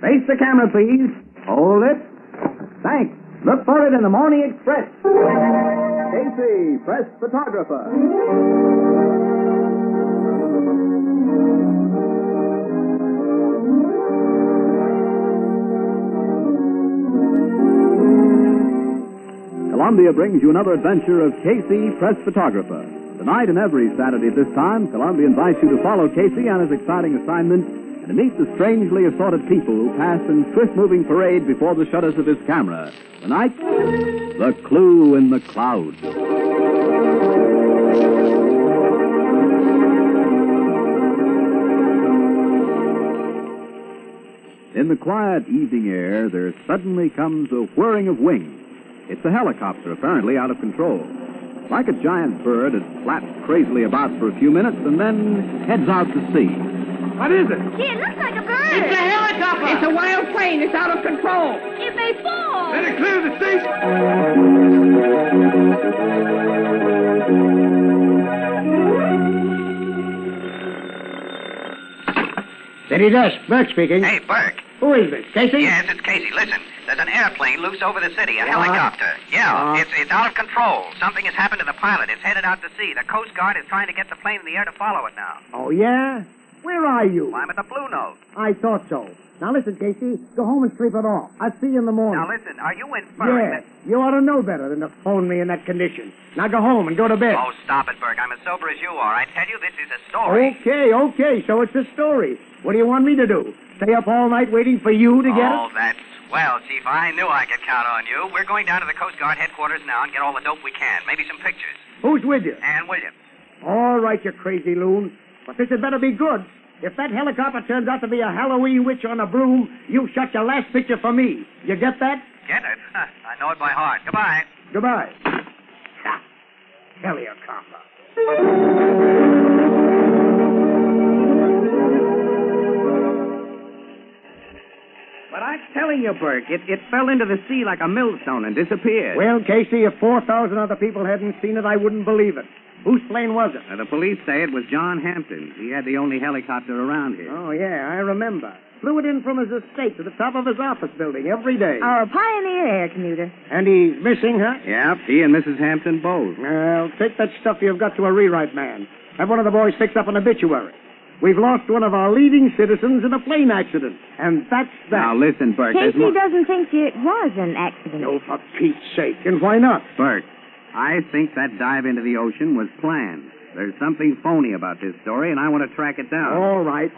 Face the camera, please. Hold it. Thanks. Look for it in the Morning Express. Casey, press photographer. Columbia brings you another adventure of Casey, press photographer. Tonight and every Saturday at this time, Columbia invites you to follow Casey on his exciting assignment and to meet the strangely assorted people who pass in swift-moving parade before the shutters of his camera. Tonight, The Clue in the Clouds. In the quiet evening air, there suddenly comes a whirring of wings. It's a helicopter, apparently out of control. Like a giant bird, it flaps crazily about for a few minutes and then heads out to sea. What is it? Gee, it looks like a bird. It's a helicopter. It's a wild plane. It's out of control. It may fall. Let it clear the sea. Steady desk. Burke speaking. Hey, Burke. Who is this? Casey? Yes, it's Casey. Listen, there's an airplane loose over the city, a helicopter. Yeah, it's out of control. Something has happened to the pilot. It's headed out to sea. The Coast Guard is trying to get the plane in the air to follow it now. Oh, yeah? Where are you? Well, I'm at the Blue Note. I thought so. Now, listen, Casey. Go home and sleep it off. I'll see you in the morning. Now, listen, are you inferring Yeah. that... You ought to know better than to phone me in that condition. Now, go home and go to bed. Oh, stop it, Burke. I'm as sober as you are. I tell you, this is a story. Okay. So it's a story. What do you want me to do? Stay up all night waiting for you to get Oh, it? that's swell, Chief. I knew I could count on you. We're going down to the Coast Guard headquarters now and get all the dope we can. Maybe some pictures. Who's with you? Ann Williams. All right, you crazy loon. But this had better be good. If that helicopter turns out to be a Halloween witch on a broom, you shot your last picture for me. You get that? Get it? Huh, I know it by heart. Goodbye. Goodbye. Ha. Helicopter. But I'm telling you, Burke, it fell into the sea like a millstone and disappeared. Well, Casey, if 4,000 other people hadn't seen it, I wouldn't believe it. Whose plane was it? The police say it was John Hampton. He had the only helicopter around here. Oh, yeah, I remember. Flew it in from his estate to the top of his office building every day. Our pioneer air commuter. And he's missing, huh? Yep, he and Mrs. Hampton both. Well, take that stuff you've got to a rewrite man. Have one of the boys fix up an obituary. We've lost one of our leading citizens in a plane accident. And that's that. Now, listen, Burke. Casey doesn't think it was an accident. Oh, for Pete's sake. And why not? Burke, I think that dive into the ocean was planned. There's something phony about this story, and I want to track it down. All right.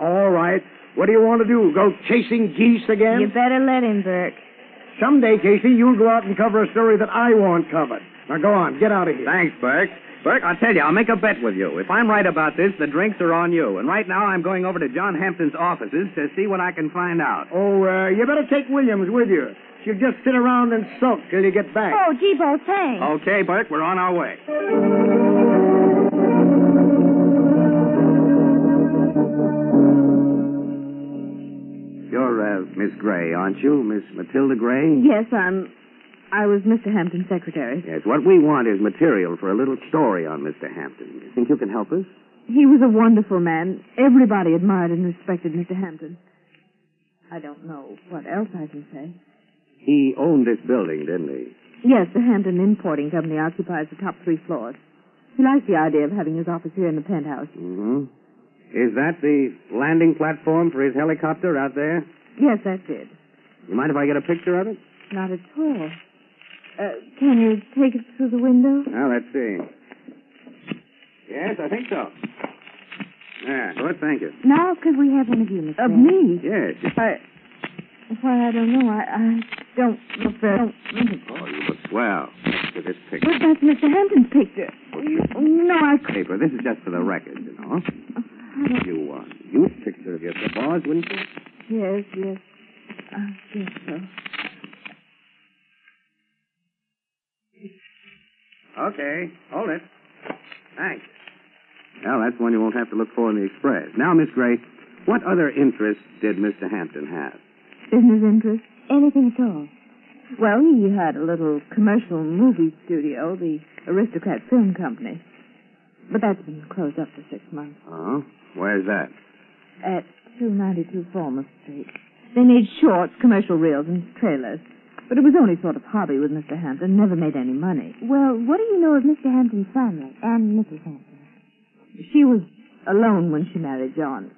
What do you want to do? Go chasing geese again? You better let him, Burke. Someday, Casey, you'll go out and cover a story that I want covered. Now, go on. Get out of here. Thanks, Burke. Burke, I'll tell you, I'll make a bet with you. If I'm right about this, the drinks are on you. And right now I'm going over to John Hampton's offices to see what I can find out. Oh, you better take Williams with you. She'll just sit around and sulk till you get back. Oh, gee, both thanks. Okay, Burke, we're on our way. You're, Miss Gray, aren't you? Miss Matilda Gray? Yes, I was Mr. Hampton's secretary. Yes, what we want is material for a little story on Mr. Hampton. You think you can help us? He was a wonderful man. Everybody admired and respected Mr. Hampton. I don't know what else I can say. He owned this building, didn't he? Yes, the Hampton Importing Company occupies the top 3 floors. He liked the idea of having his office here in the penthouse. Mm-hmm. Is that the landing platform for his helicopter out there? Yes, that's it. You mind if I get a picture of it? Not at all. Can you take it through the window? Well, let's see. Yes, I think so. Yeah, good, thank you. Now, could we have one of you, Miss Of Grant? me? Yes. Why, I don't know. I don't look very... Oh, you look swell. Look at this picture. But that's Mr. Hampton's picture. No, I couldn't. Paper, this is just for the record, you know. You picture of your boss, wouldn't you? Yes. I guess so. Okay, hold it. Thanks. Well, that's one you won't have to look for in the Express. Now, Miss Gray, what other interests did Mr. Hampton have? Business interest? Anything at all. Well, he had a little commercial movie studio, the Aristocrat Film Company. But that's been closed up for 6 months. Oh? Where's that? At 292 Falmouth Street. They made shorts, commercial reels, and trailers. But it was only sort of hobby with Mr. Hampton. Never made any money. Well, what do you know of Mr. Hampton's family and Mrs. Hampton? She was alone when she married John,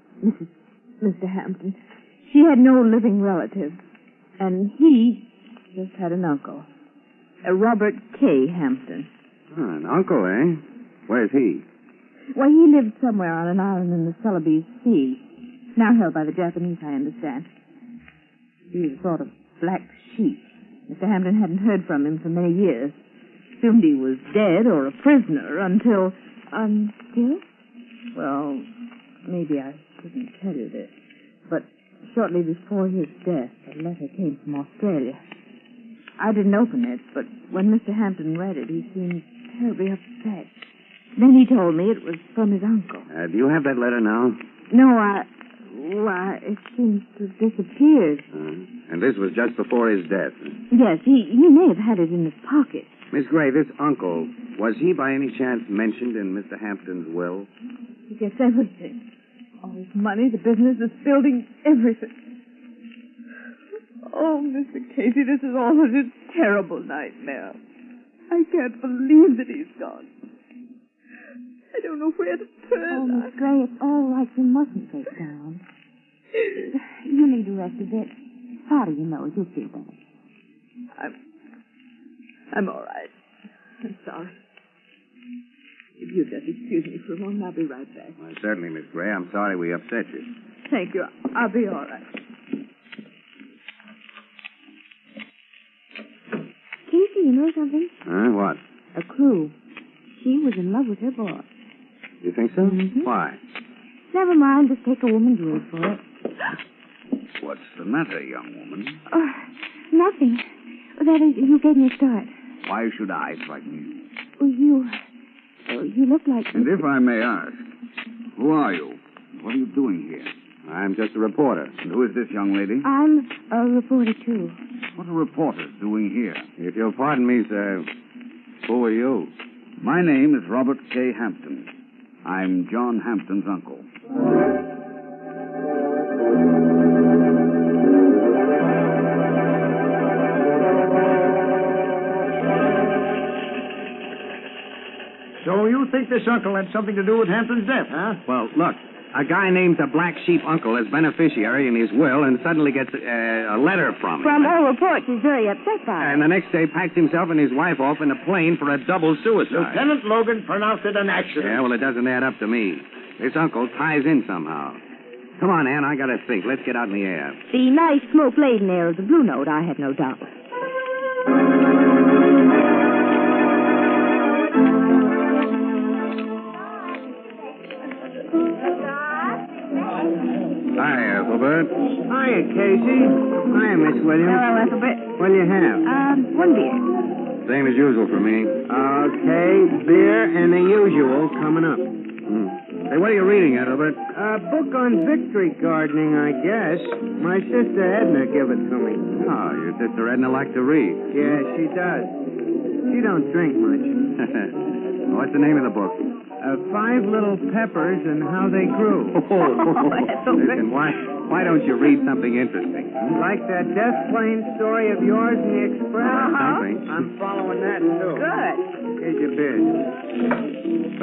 Mr. Hampton. She had no living relatives. And he just had an uncle, a Robert K. Hampton. Oh, an uncle, eh? Where's he? Well, he lived somewhere on an island in the Celebes Sea. Now held by the Japanese, I understand. He was a sort of black sheep. Mr. Hampton hadn't heard from him for many years. Assumed he was dead or a prisoner until... Until? Well, maybe I shouldn't tell you this. But shortly before his death, a letter came from Australia. I didn't open it, but when Mr. Hampton read it, he seemed terribly upset. Then he told me it was from his uncle. Do you have that letter now? No, it seems to have disappeared. And this was just before his death. Yes, he may have had it in his pocket. Miss Gray, this uncle, was he by any chance mentioned in Mr. Hampton's will? He gets everything. All his money, the business, this building, everything. Oh, Mr. Casey, this is all such a terrible nightmare. I can't believe that he's gone. I don't know where to turn. Oh, Miss Gray, it's all right. You mustn't break down. You need to rest a bit. Powder your nose. You'll feel better. I'm all right. I'm sorry. If you'd just excuse me for a moment, I'll be right back. Well, certainly, Miss Gray. I'm sorry we upset you. Thank you. I'll be all right. Casey, you know something? What? A clue. She was in love with her boss. You think so? Mm-hmm. Why? Never mind. Just take a woman's word for it. What's the matter, young woman? Oh, nothing. That is, you gave me a start. Why should I frighten you? Well, you look like... And if I may ask, who are you? What are you doing here? I'm just a reporter. And who is this young lady? I'm a reporter, too. What are reporters doing here? If you'll pardon me, sir, who are you? My name is Robert K. Hampton. I'm John Hampton's uncle. So you think this uncle had something to do with Hampton's death, huh? Well, look, a guy names a black sheep uncle as beneficiary in his will and suddenly gets a letter from him. From all reports, he's very upset by it. And the next day packs himself and his wife off in a plane for a double suicide. Lieutenant Logan pronounced it an accident. Yeah, well, it doesn't add up to me. This uncle ties in somehow. Come on, Ann, I gotta think. Let's get out in the air. The nice smoke-laden air of the Blue Note, I have no doubt. Hi, Ethelbert. Hiya, Casey. Hiya, Miss Williams. Hello, Ethelbert. What'll you have? One beer. Same as usual for me. Okay, beer and the usual coming up. Hey, what are you reading, Ethelbert? A book on victory gardening, I guess. My sister Edna gave it to me. Oh, your sister Edna likes to read. Yeah, she does. She don't drink much. What's the name of the book? 5 Little Peppers and How They Grew. Listen, why don't you read something interesting? Like that death plane story of yours in the Express? Something. I'm following that, too. Good. Here's your beer.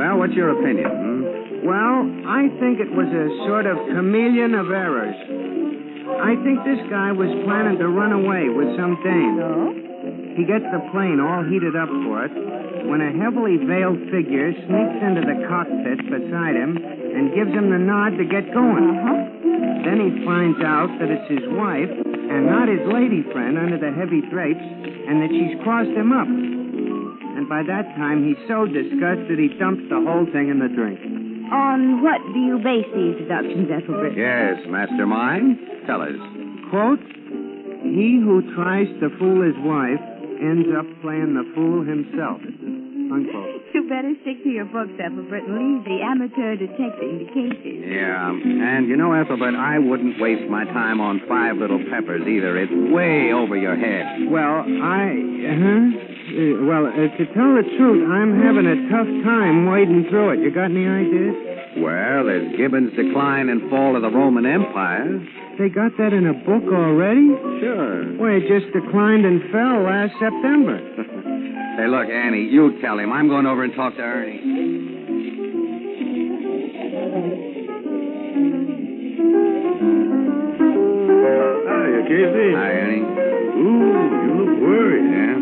Well, what's your opinion? Well, I think it was a sort of chameleon of errors. I think this guy was planning to run away with some dame. No? He gets the plane all heated up for it when a heavily veiled figure sneaks into the cockpit beside him and gives him the nod to get going. Then he finds out that it's his wife and not his lady friend under the heavy drapes and that she's crossed him up. And by that time, he's so disgusted he dumps the whole thing in the drink. On what do you base these deductions, Ethelbert? Yes, mastermind. Tell us. Quote, he who tries to fool his wife ends up playing the fool himself. Unquote. You better stick to your books, Ethelbert, and leave the amateur detecting to Casey. Yeah, and you know, Ethelbert, I wouldn't waste my time on 5 Little Peppers either. It's way over your head. Well, to tell the truth, I'm having a tough time wading through it. You got any ideas? Well, there's Gibbon's Decline and Fall of the Roman Empire. They got that in a book already? Sure. Well, it just declined and fell last September. Hey, look, Annie, you tell him. I'm going over and talk to Ernie. Hiya, Casey. Hi, Ernie. Ooh, you look worried. Yeah?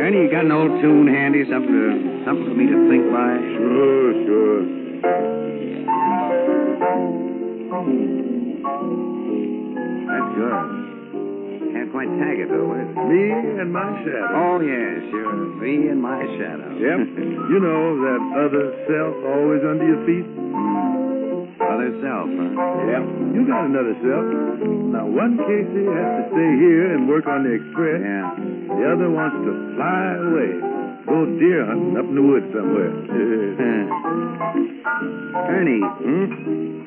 Ernie, you got an old tune handy? Something for me to think by? Sure. That's good. Can't quite tag it, though. What is it? Me and my shadow. Oh, yeah, sure. Me and my shadow. Yep. You know, that other self always under your feet? Other self, huh? Yep. You got another self. Now, one Casey has to stay here and work on the express. Yeah. The other wants to fly away. Go deer hunting up in the woods somewhere. Ernie,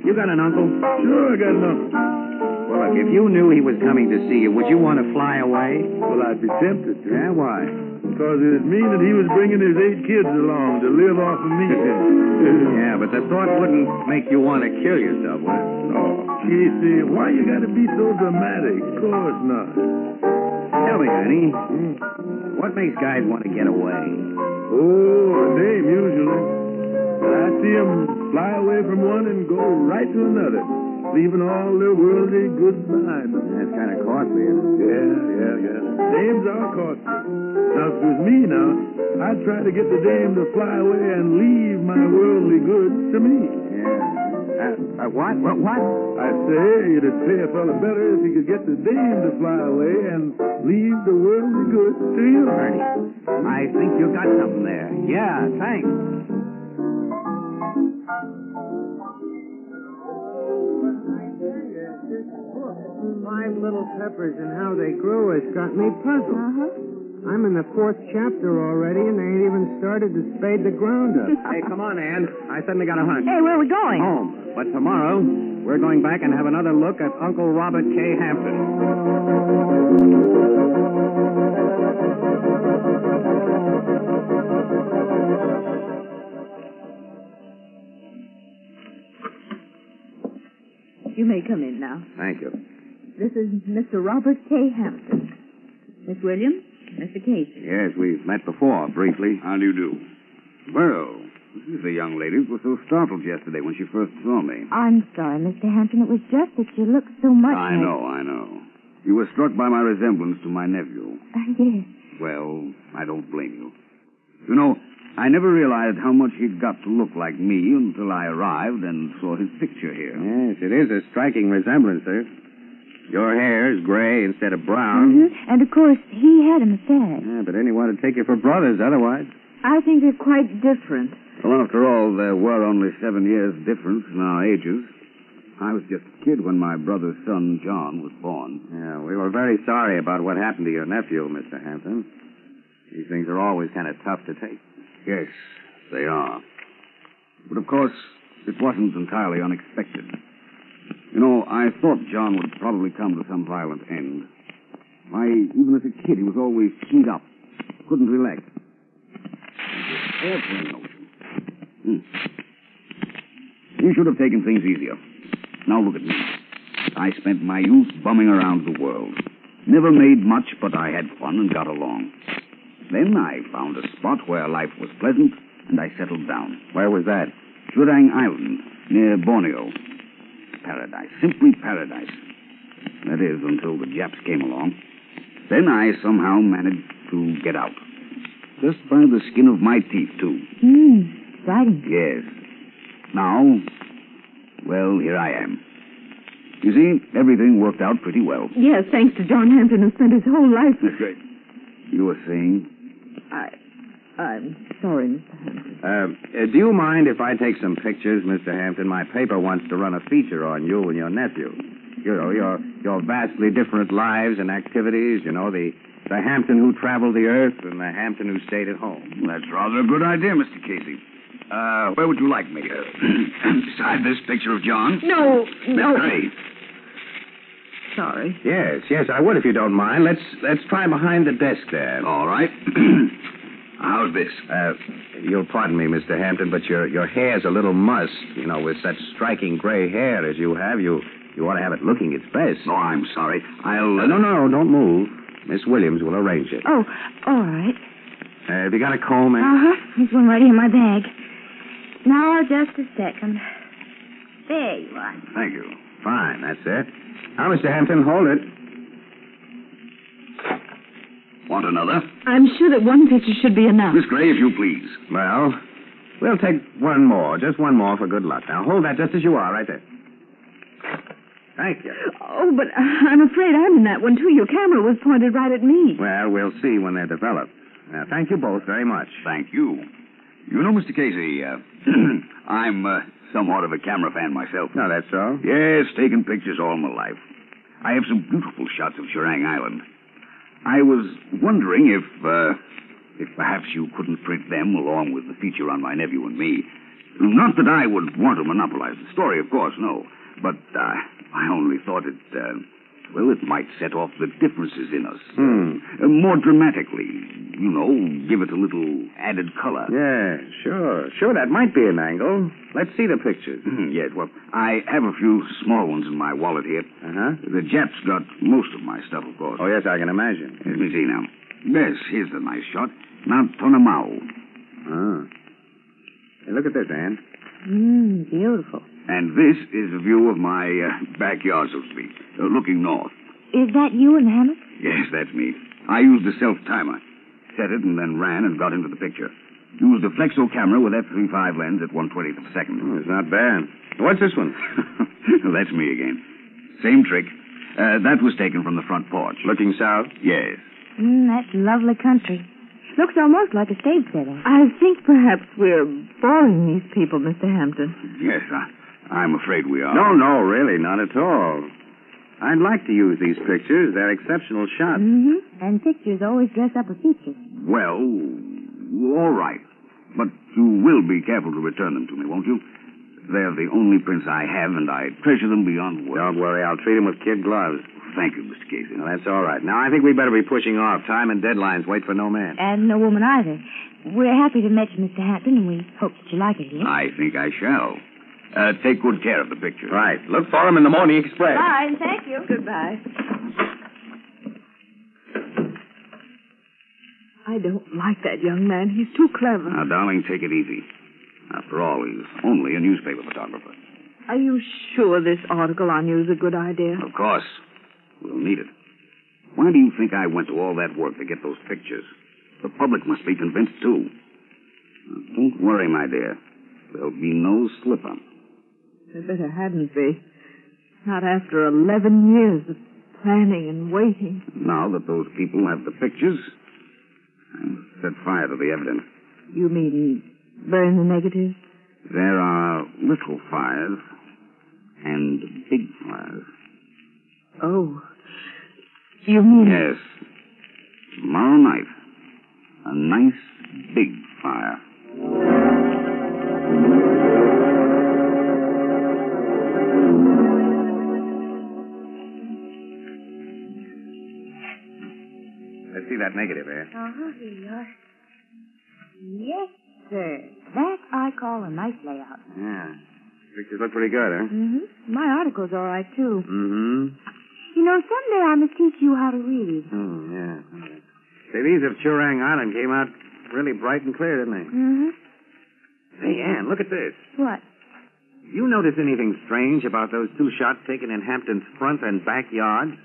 you got an uncle? Sure, I got an uncle. Well, look, if you knew he was coming to see you, would you want to fly away? Well, I'd be tempted to. Yeah, why? Because it'd mean that he was bringing his 8 kids along to live off of me. Yeah, but the thought wouldn't make you want to kill yourself, would it? Oh, Casey, why you gotta be so dramatic? Of course not. Tell me, Ernie, what makes guys want to get away? Oh, a name, usually. I see them fly away from one and go right to another, leaving all their worldly goods behind them. That's kind of costly, isn't it? Yeah. Dames are costly. Now, if it was me now, I'd try to get the dame to fly away and leave my worldly goods to me. Yeah. What? I say it'd pay a fella better if he could get the dame to fly away and leave the worldly goods to you. Ernie, I think you got something there. Yeah, thanks. Five Little Peppers and How They Grew has got me puzzled. I'm in the 4th chapter already, and they ain't even started to spade the ground up. Hey, come on, Ann. I suddenly got a hunch. Hey, where are we going? Home. But tomorrow, we're going back and have another look at Uncle Robert K. Hampton. You may come in now. Thank you. This is Mr. Robert K. Hampton. Miss Williams, Mr. Casey. Yes, we've met before, briefly. How do you do? Well, this is the young lady who was so startled yesterday when she first saw me. I'm sorry, Mr. Hampton. It was just that you looked so much I know. You were struck by my resemblance to my nephew. Yes. Well, I don't blame you. You know, I never realized how much he'd got to look like me until I arrived and saw his picture here. Yes, it is a striking resemblance, sir. Your hair is gray instead of brown. And, of course, he had a mustache. Yeah, but then he wanted to take you for brothers otherwise. I think they're quite different. Well, after all, there were only 7 years difference in our ages. I was just a kid when my brother's son, John, was born. Yeah, we were very sorry about what happened to your nephew, Mr. Hampton. These things are always kind of tough to take. Yes, they are. But, of course, it wasn't entirely unexpected. You know, I thought John would probably come to some violent end. Why, even as a kid, he was always keyed up. Couldn't relax. Airplane notion. You should have taken things easier. Now look at me. I spent my youth bumming around the world. Never made much, but I had fun and got along. Then I found a spot where life was pleasant, and I settled down. Where was that? Jurang Island, near Borneo. Paradise. Simply paradise. That is, until the Japs came along. Then I somehow managed to get out. Just by the skin of my teeth, too. Exciting. Yes. Now, well, here I am. You see, everything worked out pretty well. Yes, thanks to John Hampton, who spent his whole life... That's right. You were saying? I'm sorry, Mr. Hampton. Do you mind if I take some pictures, Mr. Hampton? My paper wants to run a feature on you and your nephew. You know, your vastly different lives and activities. You know, the Hampton who traveled the earth and the Hampton who stayed at home. That's rather a good idea, Mr. Casey. Where would you like me? Beside this picture of John? No. Hey. Sorry. Yes, I would if you don't mind. Let's try behind the desk there. All right. How's this? You'll pardon me, Mr. Hampton, but your hair's a little mussed. You know, with such striking gray hair as you have, you ought to have it looking its best. No, I'm sorry. I'll... No, don't move. Miss Williams will arrange it. Oh, all right. Have you got a comb, Ann? Uh-huh. There's one right here in my bag. Now, just a second. There you are. Thank you. Fine, that's it. Now, Mr. Hampton, hold it. Want another? I'm sure that one picture should be enough. Miss Gray, if you please. Well, we'll take one more, just one more for good luck. Now, hold that just as you are, right there. Thank you. Oh, but I'm afraid I'm in that one, too. Your camera was pointed right at me. Well, we'll see when they're developed. Now, thank you both very much. Thank you. You know, Mr. Casey, I'm somewhat of a camera fan myself. No, that's so? Yes, taken pictures all my life. I have some beautiful shots of Shirang Island. I was wondering if perhaps you couldn't print them along with the feature on my nephew and me. Not that I would want to monopolize the story, of course, no. But I only thought it might set off the differences in us. More dramatically. You know, give it a little added color. Yeah, sure. Sure, that might be an angle. Let's see the pictures. Yes, well, I have a few small ones in my wallet here. Uh-huh. The Japs got most of my stuff, of course. Oh, yes, I can imagine. Let me see now. Yes, here's a nice shot. Mount Tonamau. Oh. Hey, look at this, Ann. Beautiful. And this is a view of my backyard, so to speak, looking north. Is that you in the hammock? Yes, that's me. I used a self-timer. Set it and then ran and got into the picture. Used a flexo camera with f3.5 lens at 1/20th of a second. Oh, it's not bad. What's this one? That's me again. Same trick. That was taken from the front porch. Looking south? Yes. That's lovely country. Looks almost like a stage setting. I think perhaps we're boring these people, Mr. Hampton. Yes, I'm afraid we are. No, really, not at all. I'd like to use these pictures. They're exceptional shots. And pictures always dress up a feature. Well, all right. But you will be careful to return them to me, won't you? They're the only prints I have, and I treasure them beyond words. Don't worry, I'll treat them with kid gloves. Thank you, Mr. Casey. Well, that's all right. Now, I think we better be pushing off. Time and deadlines wait for no man. And no woman either. We're happy to meet you, Mr. Hampton, and we hope that you like it here. I think I shall. Take good care of the picture. Right. Look for him in the Morning Express. Fine, thank you. Goodbye. I don't like that young man. He's too clever. Now, darling, take it easy. After all, he's only a newspaper photographer. Are you sure this article on you is a good idea? Of course. We'll need it. Why do you think I went to all that work to get those pictures? The public must be convinced, too. Now, don't worry, my dear. There'll be no slip-up. There better hadn't be. Not after 11 years of planning and waiting. Now that those people have the pictures, I'll set fire to the evidence. You mean burn the negatives? There are little fires and big fires. Oh. You mean... Yes. Tomorrow night, a nice big fire. Let's see that negative, eh? Here you are. Yes, sir. That I call a nice layout. Yeah. Pictures look pretty good, huh? My article's all right, too. You know, someday I must teach you how to read. Oh, yeah. Say, these of Churang Island came out really bright and clear, didn't they? Hey, Ann, look at this. What? You notice anything strange about those two shots taken in Hampton's front and backyard?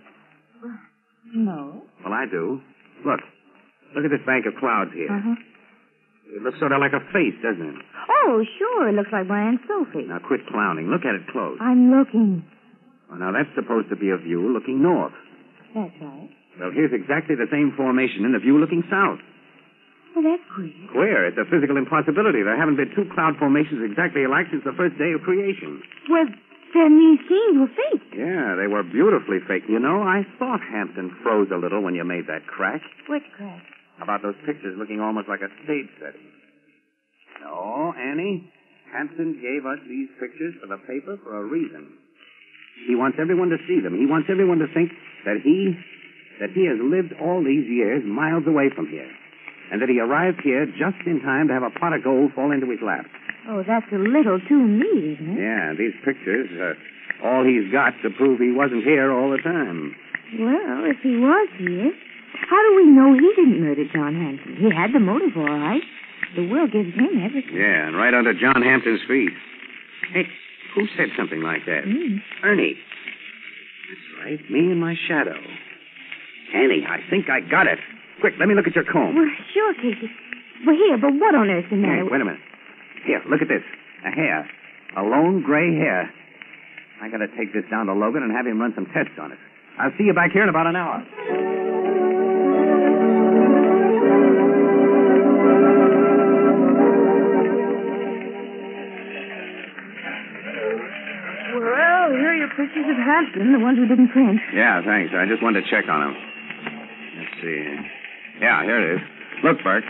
No. Well, I do. Look. Look at this bank of clouds here. It looks sort of like a face, doesn't it? Oh, sure. It looks like my Aunt Sophie. Now, quit clowning. Look at it close. I'm looking. Well, now, that's supposed to be a view looking north. That's right. Well, here's exactly the same formation in the view looking south. Well, that's queer. Queer. It's a physical impossibility. There haven't been two cloud formations exactly alike since the first day of creation. Well, then these scenes were fake. Yeah, they were beautifully fake. You know, I thought Hampton froze a little when you made that crack. Which crack? About those pictures looking almost like a stage setting. No, Annie, Hampton gave us these pictures for the paper for a reason. He wants everyone to see them. He wants everyone to think that he has lived all these years miles away from here. and that he arrived here just in time to have a pot of gold fall into his lap. Oh, that's a little too neat, isn't it? Yeah, these pictures are all he's got to prove he wasn't here all the time. Well, if he was here, how do we know he didn't murder John Hampton? He had the motive, all right. The will gives him everything. Yeah, and right under John Hampton's feet. Hey, who said something like that? Ernie. That's right, me and my shadow. Annie, I think I got it. Quick, let me look at your comb. Well, sure, Casey. Well, here, but what on earth's the matter? Hey, wait a minute. Here, look at this. A hair. A lone gray hair. I gotta take this down to Logan and have him run some tests on it. I'll see you back here in about an hour. Well, here are your pictures of Hampton, the ones we didn't print. Yeah, thanks. I just wanted to check on him. Let's see. Yeah, here it is. Look, Burke.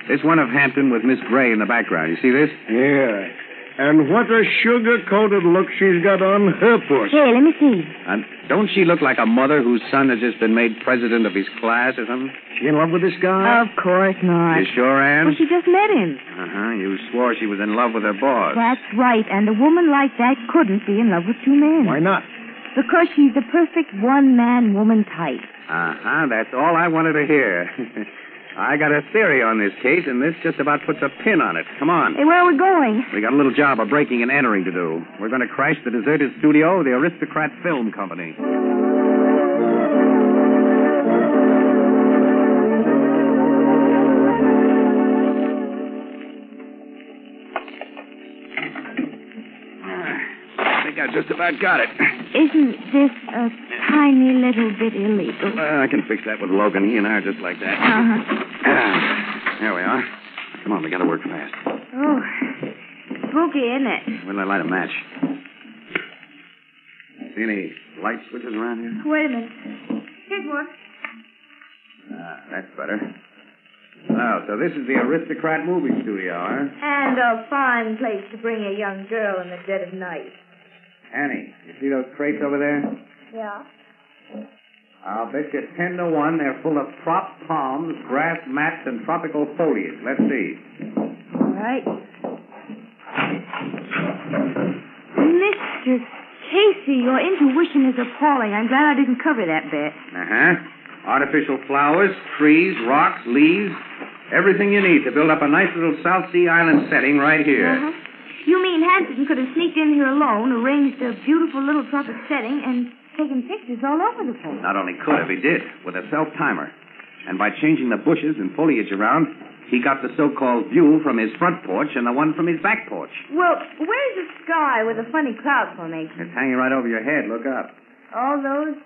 This one of Hampton with Miss Gray in the background. You see this? Yeah. And what a sugar-coated look she's got on her portrait. Here, let me see. Don't she look like a mother whose son has just been made president of his class or something? She in love with this guy? Of course not. You sure, Ann? Well, she just met him. Uh-huh. You swore she was in love with her boss. That's right, and a woman like that couldn't be in love with two men. Why not? Because she's the perfect one-man woman type. Uh-huh. That's all I wanted to hear. I got a theory on this case, and this just about puts a pin on it. Come on. Hey, where are we going? We got a little job of breaking and entering to do. We're going to crash the deserted studio of the Aristocrat Film Company. I think I just about got it. Isn't this a tiny little bit illegal? I can fix that with Logan. He and I are just like that. There we are. Come on, we got to work fast. Oh, spooky, isn't it? Where did I light a match? See any light switches around here? Wait a minute. Here's one. That's better. Oh, so this is the Aristocrat Movie Studio, huh? And a fine place to bring a young girl in the dead of night. Annie, you see those crates over there? Yeah? I'll bet you 10 to 1 they're full of prop palms, grass mats, and tropical foliage. Let's see. All right. Mr. Casey, your intuition is appalling. I'm glad I didn't cover that bit. Uh-huh. Artificial flowers, trees, rocks, leaves. Everything you need to build up a nice little South Sea Island setting right here. Uh-huh. You mean Hampton could have sneaked in here alone, arranged a beautiful little tropic setting, and taken pictures all over the place? Not only could have, he did, with a self-timer. And by changing the bushes and foliage around, he got the so-called view from his front porch and the one from his back porch. Well, where's the sky with a funny cloud formation? It's hanging right over your head. Look up. All those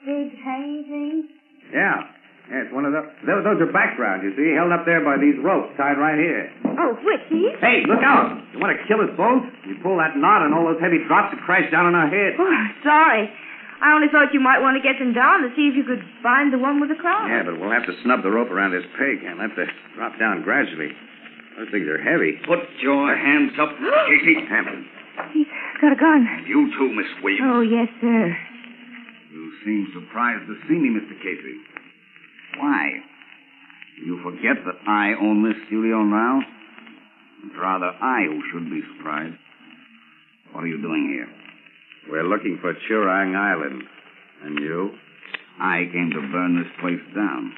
big hanging things? Yeah. Yeah, it's one of those. Those are background, you see, held up there by these ropes tied right here. Oh, which, these? Hey, look out! You want to kill us both? You pull that knot and all those heavy drops will crash down on our heads. Oh, sorry. I only thought you might want to get them down to see if you could find the one with the cloud. Yeah, but we'll have to snub the rope around this peg and have to drop down gradually. Those things are heavy. Put your hands up, Casey. Hampton. He's got a gun. You too, Miss Williams. Oh, yes, sir. You seem surprised to see me, Mr. Casey. Why? You forget that I own this studio now? It's rather I who should be surprised. What are you doing here? We're looking for Churang Island. And you? I came to burn this place down.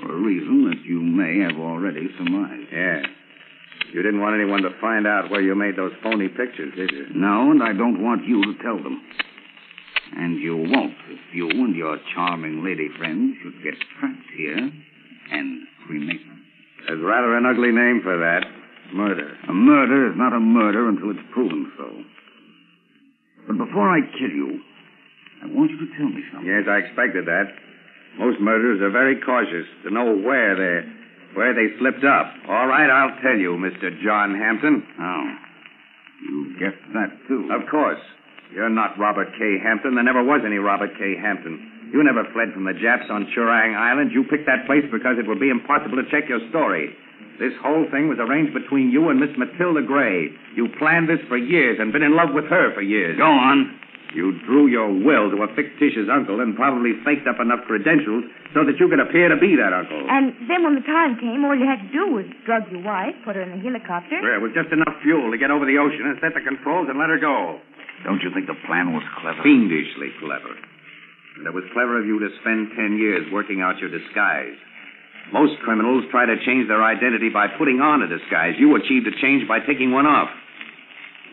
For a reason that you may have already surmised. Yeah. You didn't want anyone to find out where you made those phony pictures, did you? No, and I don't want you to tell them. And you won't if you and your charming lady friend should get trapped here and cremated. There's rather an ugly name for that. Murder. A murder is not a murder until it's proven so. But before I kill you, I want you to tell me something. Yes, I expected that. Most murderers are very cautious to know where they slipped up. All right, I'll tell you, Mr. John Hampton. Oh. You guessed that, too. Of course. You're not Robert K. Hampton. There never was any Robert K. Hampton. You never fled from the Japs on Churang Island. You picked that place because it would be impossible to check your story. This whole thing was arranged between you and Miss Matilda Gray. You planned this for years and been in love with her for years. Go on. You drew your will to a fictitious uncle and probably faked up enough credentials so that you could appear to be that uncle. And then when the time came, all you had to do was drug your wife, put her in a helicopter. Well, with just enough fuel to get over the ocean and set the controls and let her go. Don't you think the plan was clever? Fiendishly clever. And it was clever of you to spend 10 years working out your disguise. Most criminals try to change their identity by putting on a disguise. You achieved a change by taking one off.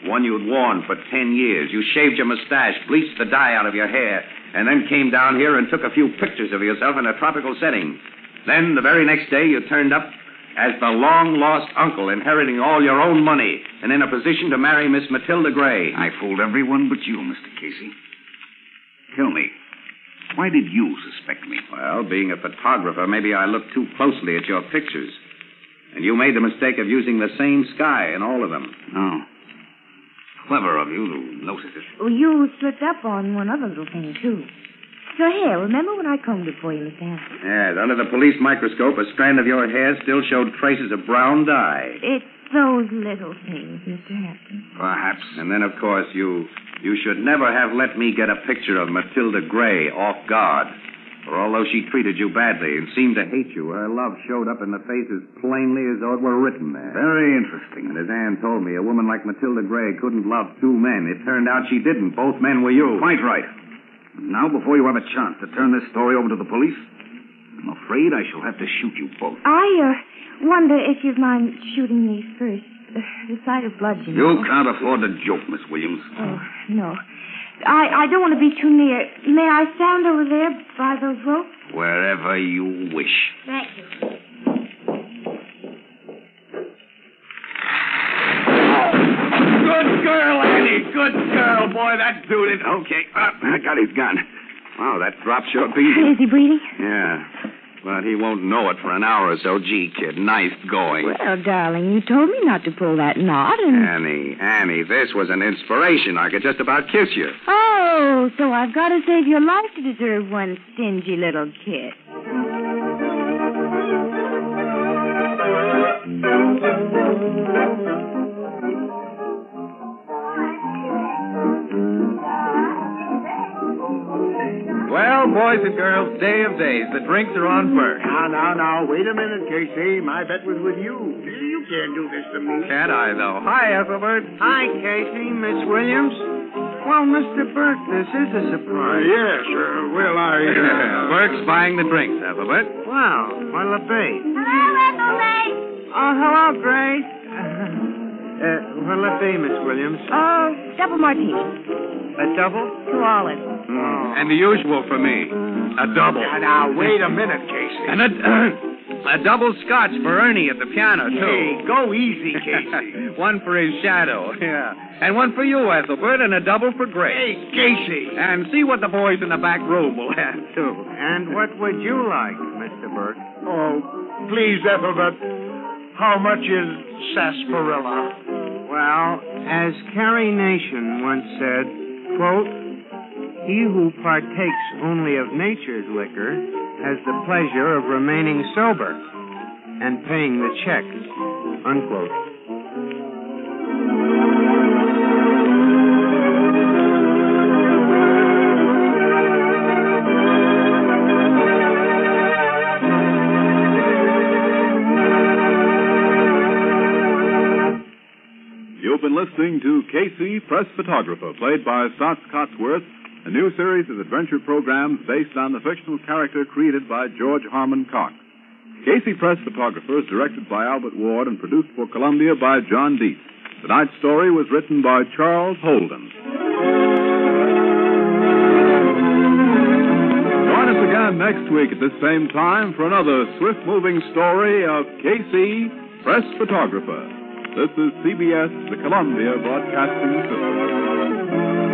One you'd worn for 10 years. You shaved your mustache, bleached the dye out of your hair, and then came down here and took a few pictures of yourself in a tropical setting. Then, the very next day, you turned up as the long-lost uncle, inheriting all your own money and in a position to marry Miss Matilda Gray. I fooled everyone but you, Mr. Casey. Tell me, why did you suspect me? Well, being a photographer, maybe I looked too closely at your pictures. And you made the mistake of using the same sky in all of them. Oh. Clever of you to notice it. Well, you slipped up on one other little thing, too. Your hair. Remember when I combed it for you, Mr. Hampton? Yes, under the police microscope, a strand of your hair still showed traces of brown dye. It's those little things, Mr. Hampton. Perhaps. And then, of course, you should never have let me get a picture of Matilda Gray off guard. For although she treated you badly and seemed to hate you, her love showed up in the face as plainly as though it were written there. Very interesting. And as Anne told me, a woman like Matilda Gray couldn't love two men. It turned out she didn't. Both men were you. Quite right. Now, before you have a chance to turn this story over to the police, I'm afraid I shall have to shoot you both. I wonder if you'd mind shooting me first. The sight of blood, you know. You can't afford to joke, Miss Williams. Oh, no. I don't want to be too near. May I stand over there by those ropes? Wherever you wish. Thank you. Good girl, Annie. Good girl. Boy, that dude is... Okay, I got his gun. Wow, that drop sure beat him. Is he breathing? Yeah. But he won't know it for an hour or so. Gee, kid, nice going. Well, darling, you told me not to pull that knot and... Annie, this was an inspiration. I could just about kiss you. Oh, so I've got to save your life to deserve one stingy little kiss. Well, boys and girls, day of days. The drinks are on first. Now, wait a minute, Casey. My bet was with you. You can't do this to me. Can't I, though? Hi, Ethelbert. Hi, Casey, Miss Williams. Well, Mr. Burke, this is a surprise. Yes, Burke's buying the drinks, Ethelbert. Well, what'll it be? Hello, Ethelbert. Oh, hello, Grace. What'll it be, Miss Williams? Double martini. A double? 2 olives. And the usual for me. A double. Now, wait a minute, Casey. And a double scotch for Ernie at the piano, too. Hey, go easy, Casey. One for his shadow, yeah. And one for you, Ethelbert, and a double for Grace. Hey, Casey. And see what the boys in the back room will have, too. And what would you like, Mr. Burke? Oh, please, Ethelbert. How much is sarsaparilla? Well, as Carrie Nation once said, quote, "He who partakes only of nature's liquor has the pleasure of remaining sober and paying the check," unquote. You've been listening to Casey, Press Photographer, played by Stotts Cotsworth, a new series of adventure programs based on the fictional character created by George Harmon Cox. Casey, Press Photographer is directed by Albert Ward and produced for Columbia by John Dietz. Tonight's story was written by Charles Holden. Join us again next week at the same time for another swift-moving story of Casey, Press Photographer. This is CBS, the Columbia Broadcasting System.